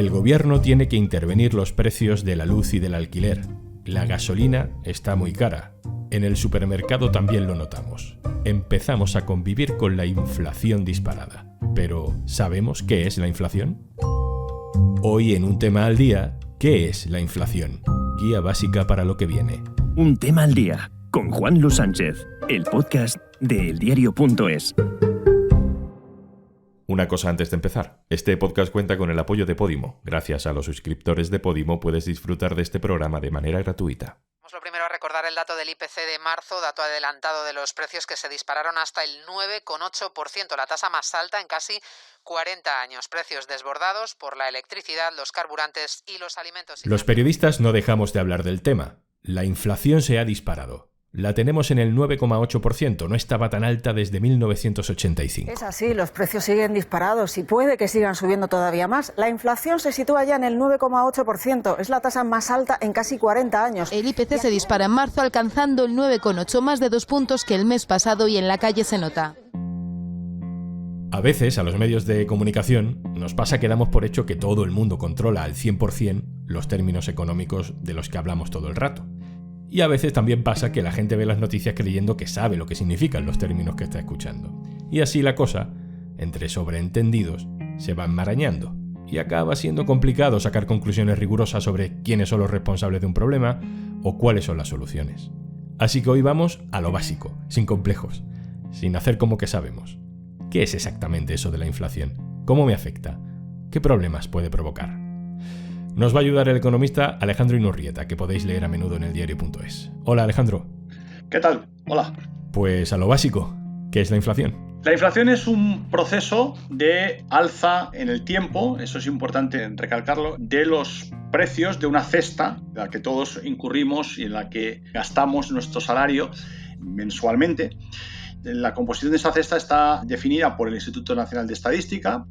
El gobierno tiene que intervenir los precios de la luz y del alquiler. La gasolina está muy cara. En el supermercado también lo notamos. Empezamos a convivir con la inflación disparada. Pero, ¿sabemos qué es la inflación? Hoy en Un Tema al Día, ¿qué es la inflación? Guía básica para lo que viene. Un Tema al Día, con Juan Luis Sánchez, el podcast de eldiario.es. Una cosa antes de empezar. Este podcast cuenta con el apoyo de Podimo. Gracias a los suscriptores de Podimo puedes disfrutar de este programa de manera gratuita. Lo primero a recordar el dato del IPC de marzo, dato adelantado de los precios que se dispararon hasta el 9,8%, la tasa más alta en casi 40 años. Precios desbordados por la electricidad, los carburantes y los alimentos. Los periodistas no dejamos de hablar del tema. La inflación se ha disparado. La tenemos en el 9,8%, no estaba tan alta desde 1985. Es así, los precios siguen disparados y puede que sigan subiendo todavía más. La inflación se sitúa ya en el 9,8%, es la tasa más alta en casi 40 años. El IPC se dispara en marzo alcanzando el 9,8, más de 2 puntos que el mes pasado, y en la calle se nota. A veces, a los medios de comunicación, nos pasa que damos por hecho que todo el mundo controla al 100% los términos económicos de los que hablamos todo el rato. Y a veces también pasa que la gente ve las noticias creyendo que sabe lo que significan los términos que está escuchando. Y así la cosa, entre sobreentendidos, se va enmarañando. Y acaba siendo complicado sacar conclusiones rigurosas sobre quiénes son los responsables de un problema o cuáles son las soluciones. Así que hoy vamos a lo básico, sin complejos, sin hacer como que sabemos. ¿Qué es exactamente eso de la inflación? ¿Cómo me afecta? ¿Qué problemas puede provocar? Nos va a ayudar el economista Alejandro Inurrieta, que podéis leer a menudo en eldiario.es. Hola, Alejandro. ¿Qué tal? Hola. Pues a lo básico, ¿qué es la inflación? La inflación es un proceso de alza en el tiempo, eso es importante recalcarlo, de los precios de una cesta en la que todos incurrimos y en la que gastamos nuestro salario mensualmente. La composición de esa cesta está definida por el Instituto Nacional de Estadística,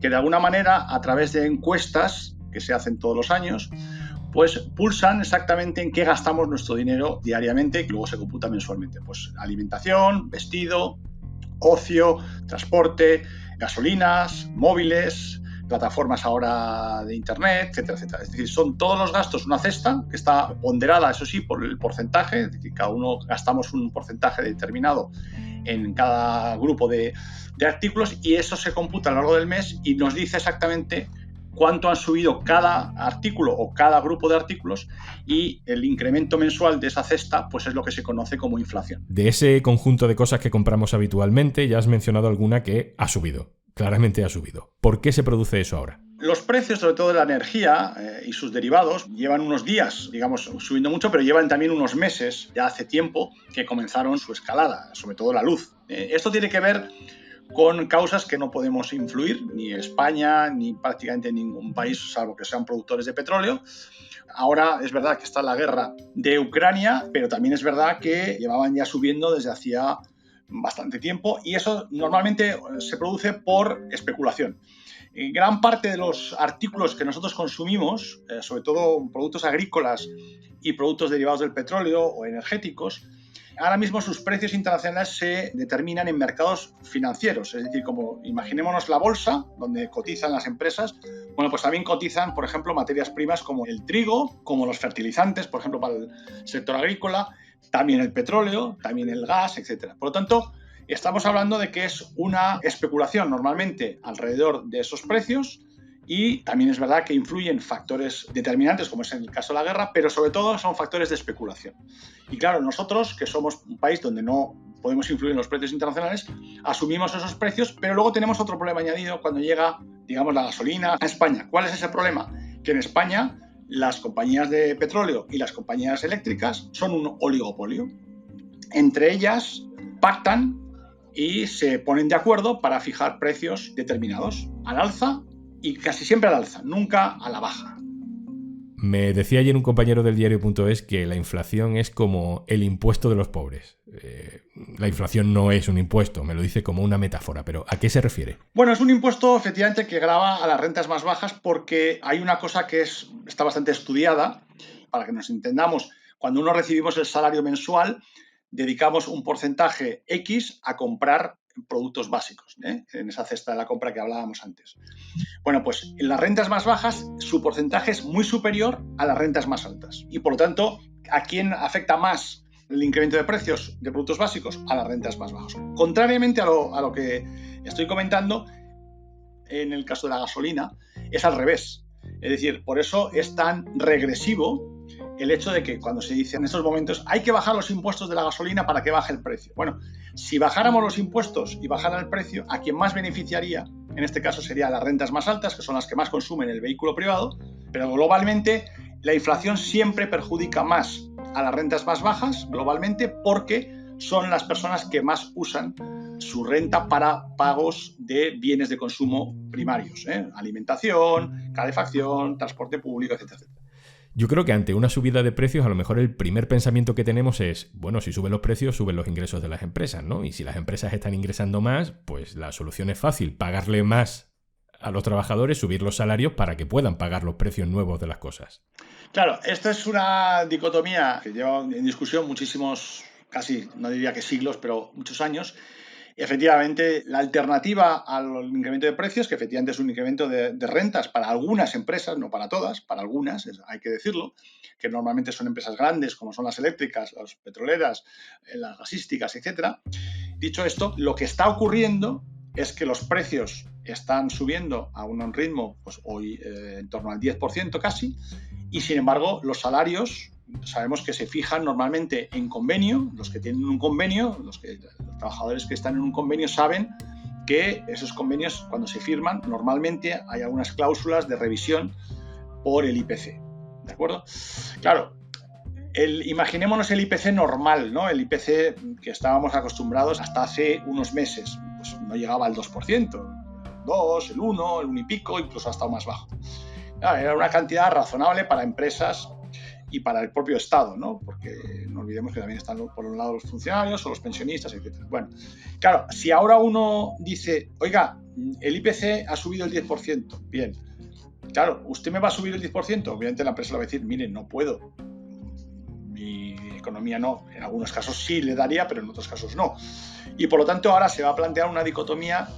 que de alguna manera, a través de encuestas que se hacen todos los años, pues pulsan exactamente en qué gastamos nuestro dinero diariamente, que luego se computa mensualmente. Pues alimentación, vestido, ocio, transporte, gasolinas, móviles, plataformas ahora de internet, etcétera, etcétera. Es decir, son todos los gastos una cesta que está ponderada, eso sí, por el porcentaje, es decir, cada uno gastamos un porcentaje determinado en cada grupo de artículos, y eso se computa a lo largo del mes y nos dice exactamente cuánto han subido cada artículo o cada grupo de artículos, y el incremento mensual de esa cesta pues es lo que se conoce como inflación. De ese conjunto de cosas que compramos habitualmente, ya has mencionado alguna que ha subido, claramente ha subido. ¿Por qué se produce eso ahora? Los precios, sobre todo de la energía y sus derivados, llevan unos días, digamos, subiendo mucho, pero llevan también unos meses, ya hace tiempo, que comenzaron su escalada, sobre todo la luz. Esto tiene que ver con causas que no podemos influir, ni España, ni prácticamente ningún país, salvo que sean productores de petróleo. Ahora es verdad que está la guerra de Ucrania, pero también es verdad que llevaban ya subiendo desde hacía bastante tiempo, y eso normalmente se produce por especulación. Gran parte de los artículos que nosotros consumimos, sobre todo productos agrícolas y productos derivados del petróleo o energéticos, ahora mismo sus precios internacionales se determinan en mercados financieros, es decir, como imaginémonos la bolsa, donde cotizan las empresas. Bueno, pues también cotizan, por ejemplo, materias primas como el trigo, como los fertilizantes, por ejemplo, para el sector agrícola, también el petróleo, también el gas, etc. Por lo tanto, estamos hablando de que es una especulación normalmente alrededor de esos precios, y también es verdad que influyen factores determinantes, como es en el caso de la guerra, pero sobre todo son factores de especulación. Y claro, nosotros, que somos un país donde no podemos influir en los precios internacionales, asumimos esos precios, pero luego tenemos otro problema añadido cuando llega, digamos, la gasolina a España. ¿Cuál es ese problema? Que en España las compañías de petróleo y las compañías eléctricas son un oligopolio. Entre ellas pactan y se ponen de acuerdo para fijar precios determinados al alza, y casi siempre al alza, nunca a la baja. Me decía ayer un compañero del diario.es que la inflación es como el impuesto de los pobres. La inflación no es un impuesto, me lo dice como una metáfora, pero ¿a qué se refiere? Bueno, es un impuesto efectivamente que grava a las rentas más bajas, porque hay una cosa que está bastante estudiada, para que nos entendamos. Cuando uno recibimos el salario mensual, dedicamos un porcentaje X a comprar productos básicos, en esa cesta de la compra que hablábamos antes. Bueno, pues en las rentas más bajas su porcentaje es muy superior a las rentas más altas y por lo tanto, ¿a quién afecta más el incremento de precios de productos básicos? A las rentas más bajas. Contrariamente a lo que estoy comentando, en el caso de la gasolina es al revés. Es decir, por eso es tan regresivo el hecho de que cuando se dice en estos momentos hay que bajar los impuestos de la gasolina para que baje el precio. Bueno, si bajáramos los impuestos y bajara el precio, a quien más beneficiaría, en este caso serían las rentas más altas, que son las que más consumen el vehículo privado, pero globalmente la inflación siempre perjudica más a las rentas más bajas, globalmente, porque son las personas que más usan su renta para pagos de bienes de consumo primarios, alimentación, calefacción, transporte público, etcétera. Yo creo que ante una subida de precios, a lo mejor el primer pensamiento que tenemos es, bueno, si suben los precios, suben los ingresos de las empresas, ¿no? Y si las empresas están ingresando más, pues la solución es fácil, pagarle más a los trabajadores, subir los salarios para que puedan pagar los precios nuevos de las cosas. Claro, esta es una dicotomía que lleva en discusión muchísimos, casi, no diría que siglos, pero muchos años. Efectivamente, la alternativa al incremento de precios, que efectivamente es un incremento de rentas para algunas empresas, no para todas, para algunas, hay que decirlo, que normalmente son empresas grandes, como son las eléctricas, las petroleras, las gasísticas, etc. Dicho esto, lo que está ocurriendo es que los precios están subiendo a un ritmo, pues hoy en torno al 10% casi, y sin embargo los salarios sabemos que se fijan normalmente en convenio. Los que tienen un convenio, los trabajadores que están en un convenio saben que esos convenios, cuando se firman, normalmente hay algunas cláusulas de revisión por el IPC, ¿de acuerdo? Claro, imaginémonos el IPC normal, ¿no? El IPC que estábamos acostumbrados hasta hace unos meses, pues no llegaba al 2%, el 2, el 1, el 1 y pico, incluso ha estado más bajo. Claro, era una cantidad razonable para empresas y para el propio Estado, ¿no? Porque no olvidemos que también están por un lado los funcionarios o los pensionistas, etc. Bueno, claro, si ahora uno dice, oiga, el IPC ha subido el 10%, bien, claro, ¿usted me va a subir el 10%? Obviamente la empresa le va a decir, mire, no puedo, mi economía no, en algunos casos sí le daría, pero en otros casos no. Y por lo tanto ahora se va a plantear una dicotomía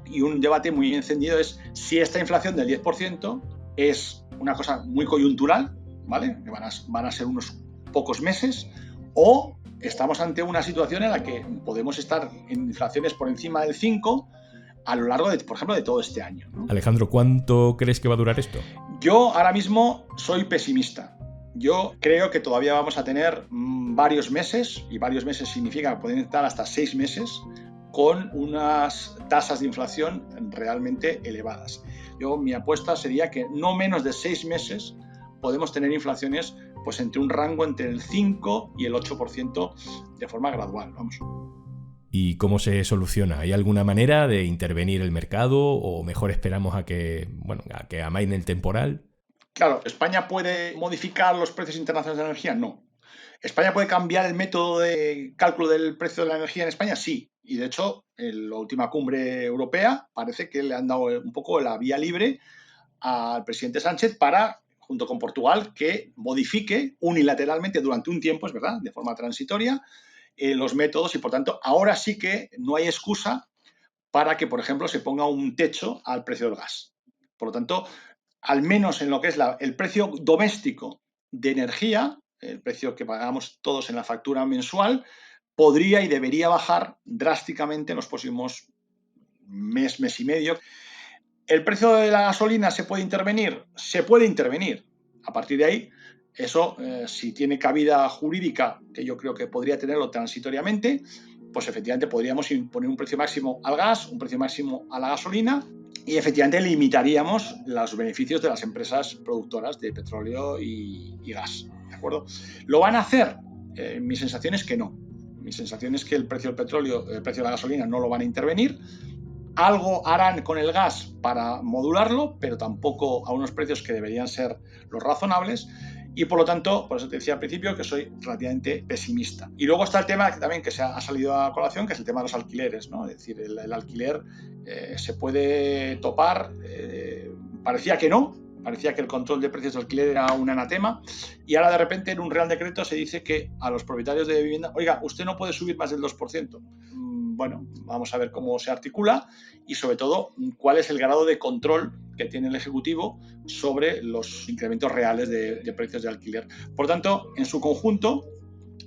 y un debate muy encendido, es si esta inflación del 10% es una cosa muy coyuntural, ¿vale? Que van a ser unos pocos meses, o estamos ante una situación en la que podemos estar en inflaciones por encima del 5 a lo largo de, por ejemplo, de todo este año, ¿no? Alejandro, ¿cuánto crees que va a durar esto? Yo ahora mismo soy pesimista. Yo creo que todavía vamos a tener varios meses, y varios meses significa que pueden estar hasta 6 meses, con unas tasas de inflación realmente elevadas. Mi apuesta sería que no menos de 6 meses podemos tener inflaciones pues entre un rango entre el 5 y el 8% de forma gradual, vamos. ¿Y cómo se soluciona? ¿Hay alguna manera de intervenir el mercado o mejor esperamos a que amaine el temporal? Claro, ¿España puede modificar los precios internacionales de la energía? No. ¿España puede cambiar el método de cálculo del precio de la energía en España? Sí. Y de hecho, en la última cumbre europea parece que le han dado un poco la vía libre al presidente Sánchez para, junto con Portugal, que modifique unilateralmente durante un tiempo, es verdad, de forma transitoria, los métodos, y por tanto ahora sí que no hay excusa para que, por ejemplo, se ponga un techo al precio del gas. Por lo tanto, al menos en lo que es el precio doméstico de energía, el precio que pagamos todos en la factura mensual, podría y debería bajar drásticamente en los próximos mes y medio. ¿El precio de la gasolina se puede intervenir? Se puede intervenir. A partir de ahí, eso, si tiene cabida jurídica, que yo creo que podría tenerlo transitoriamente, pues efectivamente podríamos imponer un precio máximo al gas, un precio máximo a la gasolina, y efectivamente limitaríamos los beneficios de las empresas productoras de petróleo y gas, ¿de acuerdo? ¿Lo van a hacer? Mi sensación es que no. Mi sensación es que el precio del petróleo, el precio de la gasolina no lo van a intervenir. Algo harán con el gas para modularlo, pero tampoco a unos precios que deberían ser los razonables. Y por lo tanto, por eso te decía al principio que soy relativamente pesimista. Y luego está el tema que también se ha salido a colación, que es el tema de los alquileres, ¿no? Es decir, el alquiler se puede topar. Parecía que no, parecía que el control de precios de alquiler era un anatema, y ahora de repente en un Real Decreto se dice que a los propietarios de vivienda, oiga, usted no puede subir más del 2%. bueno, vamos a ver cómo se articula y sobre todo cuál es el grado de control que tiene el Ejecutivo sobre los incrementos reales de precios de alquiler. Por tanto, en su conjunto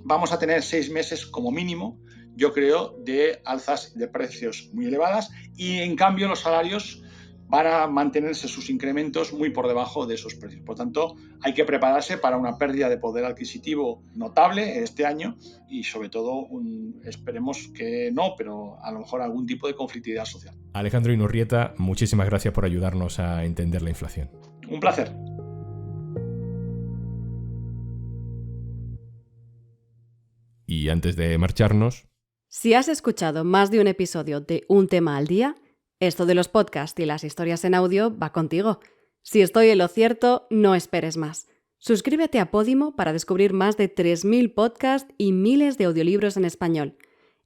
vamos a tener 6 meses como mínimo, yo creo, de alzas de precios muy elevadas y en cambio los salarios van a mantenerse sus incrementos muy por debajo de esos precios. Por tanto, hay que prepararse para una pérdida de poder adquisitivo notable este año y sobre todo, esperemos que no, pero a lo mejor algún tipo de conflictividad social. Alejandro Inurrieta, muchísimas gracias por ayudarnos a entender la inflación. Un placer. Y antes de marcharnos... Si has escuchado más de un episodio de Un tema al día, esto de los podcasts y las historias en audio va contigo. Si estoy en lo cierto, no esperes más. Suscríbete a Podimo para descubrir más de 3.000 podcasts y miles de audiolibros en español.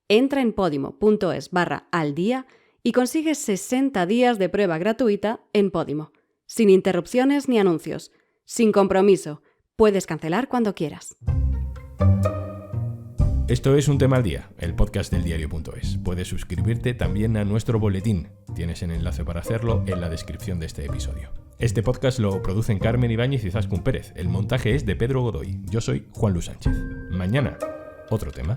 Entra en podimo.es/aldía y consigues 60 días de prueba gratuita en Podimo. Sin interrupciones ni anuncios. Sin compromiso. Puedes cancelar cuando quieras. Esto es Un tema al día, el podcast del diario.es. Puedes suscribirte también a nuestro boletín. Tienes el enlace para hacerlo en la descripción de este episodio. Este podcast lo producen Carmen Ibáñez y Zaskun Pérez. El montaje es de Pedro Godoy. Yo soy Juan Luis Sánchez. Mañana, otro tema.